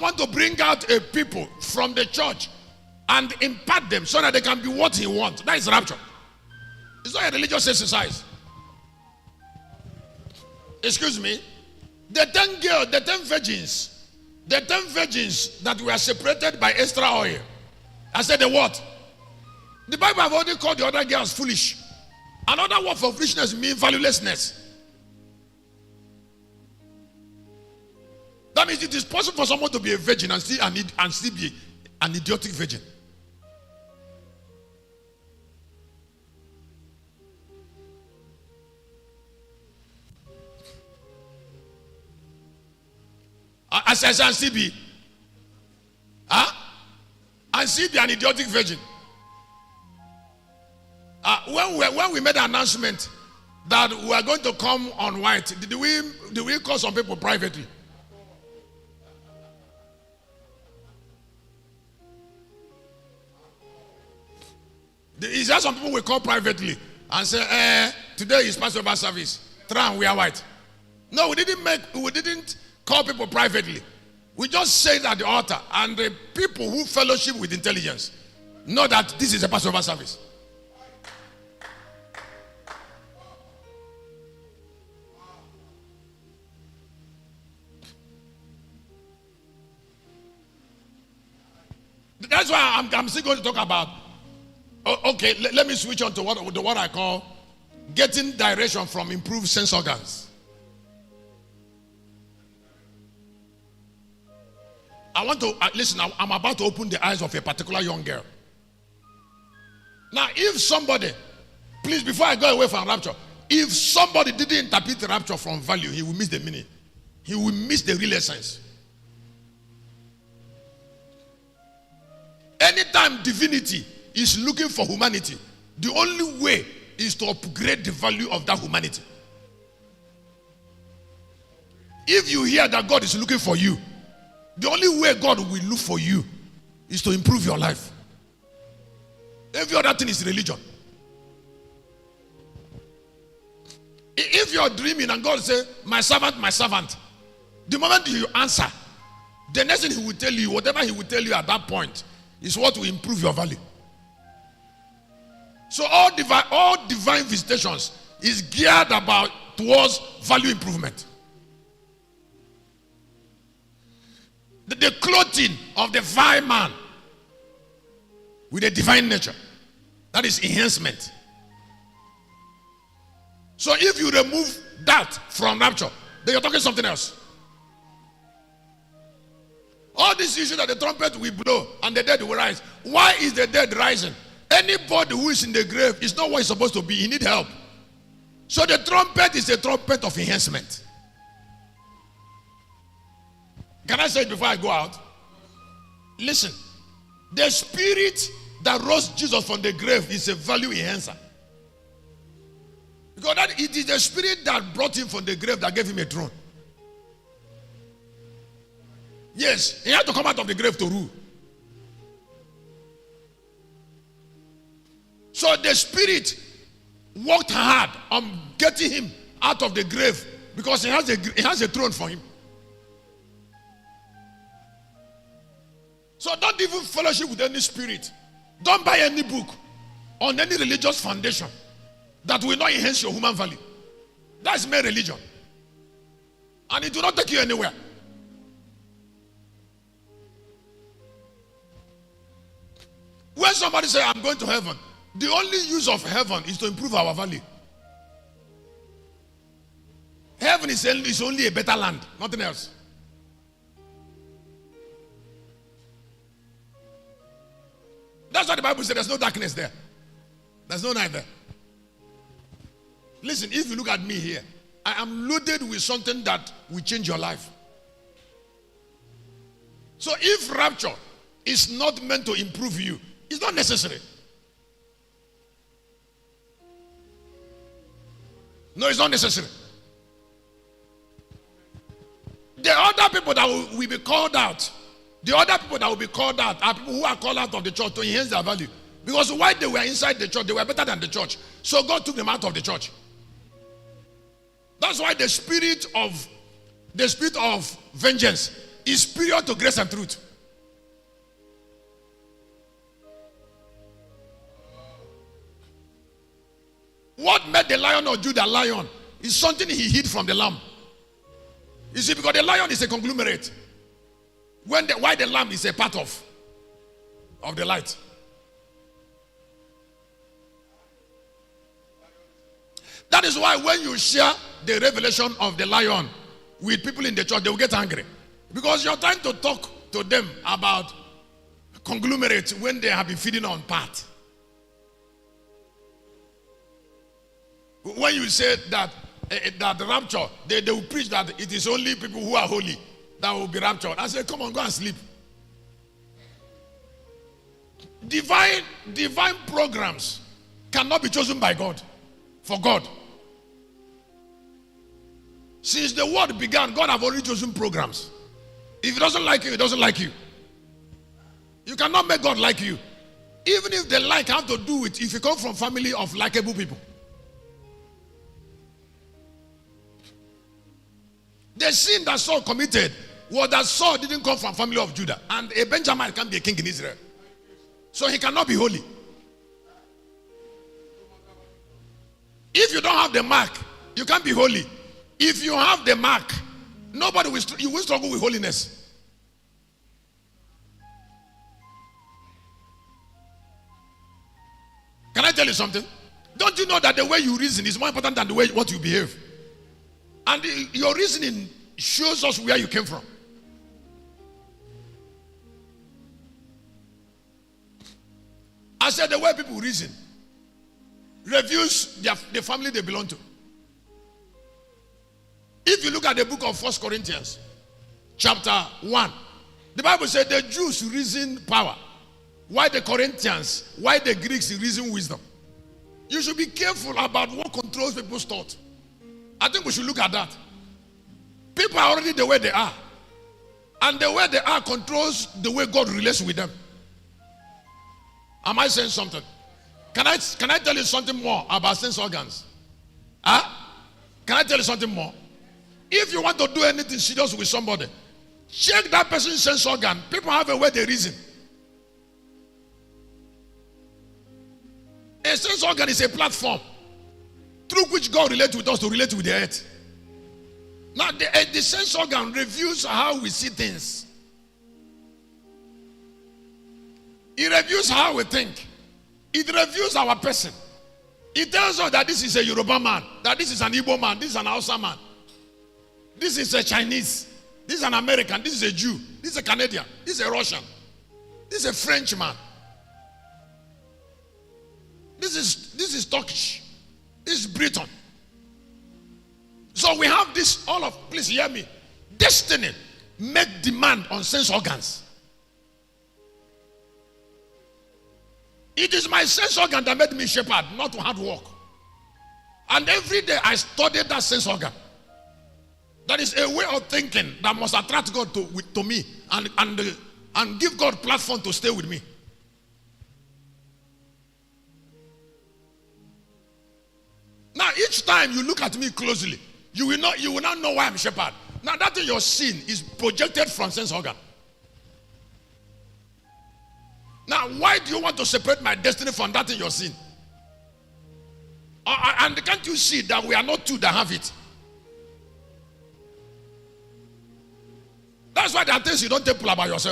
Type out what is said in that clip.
want to bring out a people from the church and impart them so that they can be what he wants. That is rapture. It's not a religious exercise. Excuse me. The 10 girls, the 10 virgins that were separated by extra oil. I said the what? The Bible have already called the other girls foolish. Another word for foolishness means valuelessness. That means it is possible for someone to be a virgin and still be an idiotic virgin. I said, and still be. And still be an idiotic virgin. When we made the announcement that we are going to come on white, did we call some people privately? Is there some people we call privately and say, today is Passover service, try and wear white? No, we didn't call people privately. We just said at the altar, and the people who fellowship with intelligence know that this is a Passover service. That's why I'm still going to talk about. Okay, let me switch on to what I call getting direction from improved sense organs. I want to listen. I'm about to open the eyes of a particular young girl. Now, if somebody, please, before I go away from rapture, if somebody didn't interpret the rapture from value, he will miss the meaning. He will miss the real essence. Anytime divinity is looking for humanity, the only way is to upgrade the value of that humanity. If you hear that God is looking for you, the only way God will look for you is to improve your life. Every other thing is religion. If you're dreaming and God says, my servant, the moment you answer, the next thing he will tell you, whatever he will tell you at that point, is what will improve your value. So all divine visitations is geared towards value improvement. The clothing of the divine man with a divine nature, that is enhancement. So if you remove that from rapture, then you're talking something else. All this issue that the trumpet will blow and the dead will rise. Why is the dead rising? Anybody who is in the grave is not what he's supposed to be. He needs help. So the trumpet is a trumpet of enhancement. Can I say it before I go out? Listen, the spirit that rose Jesus from the grave is a value enhancer. Because it is the spirit that brought him from the grave that gave him a throne. Yes, he had to come out of the grave to rule. So the spirit worked hard on getting him out of the grave because he has a throne for him. So don't even fellowship with any spirit. Don't buy any book on any religious foundation that will not enhance your human value. That's mere religion. And it will not take you anywhere. When somebody says, I'm going to heaven, the only use of heaven is to improve our value. Heaven is only a better land, nothing else. That's what the Bible says. There's no darkness there. There's no night there. Listen, if you look at me here, I am loaded with something that will change your life. So if rapture is not meant to improve you, it's not necessary. No, it's not necessary. The other people that will be called out, are people who are called out of the church to enhance their value. Because while they were inside the church, they were better than the church. So God took them out of the church. That's why the spirit of vengeance is superior to grace and truth. What made the Lion of Judah lion is something he hid from the lamb. You see, because the lion is a conglomerate. Why the lamb is a part of the light. That is why when you share the revelation of the lion with people in the church, they will get angry. Because you're trying to talk to them about conglomerates when they have been feeding on part. When you say that the rapture, they will preach that it is only people who are holy that will be raptured. I say, come on, go and sleep. Divine programs cannot be chosen by God, for God. Since the world began, God have already chosen programs. If he doesn't like you, he doesn't like you. You cannot make God like you. Even if the like have to do with if you come from family of likable people. The sin that Saul committed was that Saul didn't come from family of Judah. And a Benjamin can't be a king in Israel. So he cannot be holy. If you don't have the mark, you can't be holy. If you have the mark, you will struggle with holiness. Can I tell you something? Don't you know that the way you reason is more important than the way what you behave? And your reasoning shows us where you came from. I said the way people reason reviews the family they belong to. If you look at the book of 1 Corinthians, chapter 1, the Bible said the Jews reason power. Why the Corinthians, why the Greeks reason wisdom. You should be careful about what controls people's thought. I think we should look at that. People are already the way they are. And the way they are controls the way God relates with them. Am I saying something? Can I tell you something more about sense organs? Huh? Can I tell you something more? If you want to do anything serious with somebody, check that person's sense organ. People have a way they reason. A sense organ is a platform through which God relates with us to relate with the earth. Now, the sense organ reviews how we see things. It reviews how we think. It reviews our person. It tells us that this is a Yoruba man, that this is an Igbo man, this is an Hausa man, this is a Chinese, this is an American, this is a Jew, this is a Canadian, this is a Russian, this is a French man, this is Turkish, this is Britain. So we have this, please hear me, destiny make demand on sense organs. It is my sense organ that made me shepherd, not hard work. And every day I studied that sense organ. That is a way of thinking that must attract God to me and give God platform to stay with me. Now each time you look at me closely, you will not know why I'm shepherd. Now that thing you're seeing is projected from sense organ. Now, why do you want to separate my destiny from that in your sin? And can't you see that we are not two that have it? That's why there are things you don't tell people about yourself.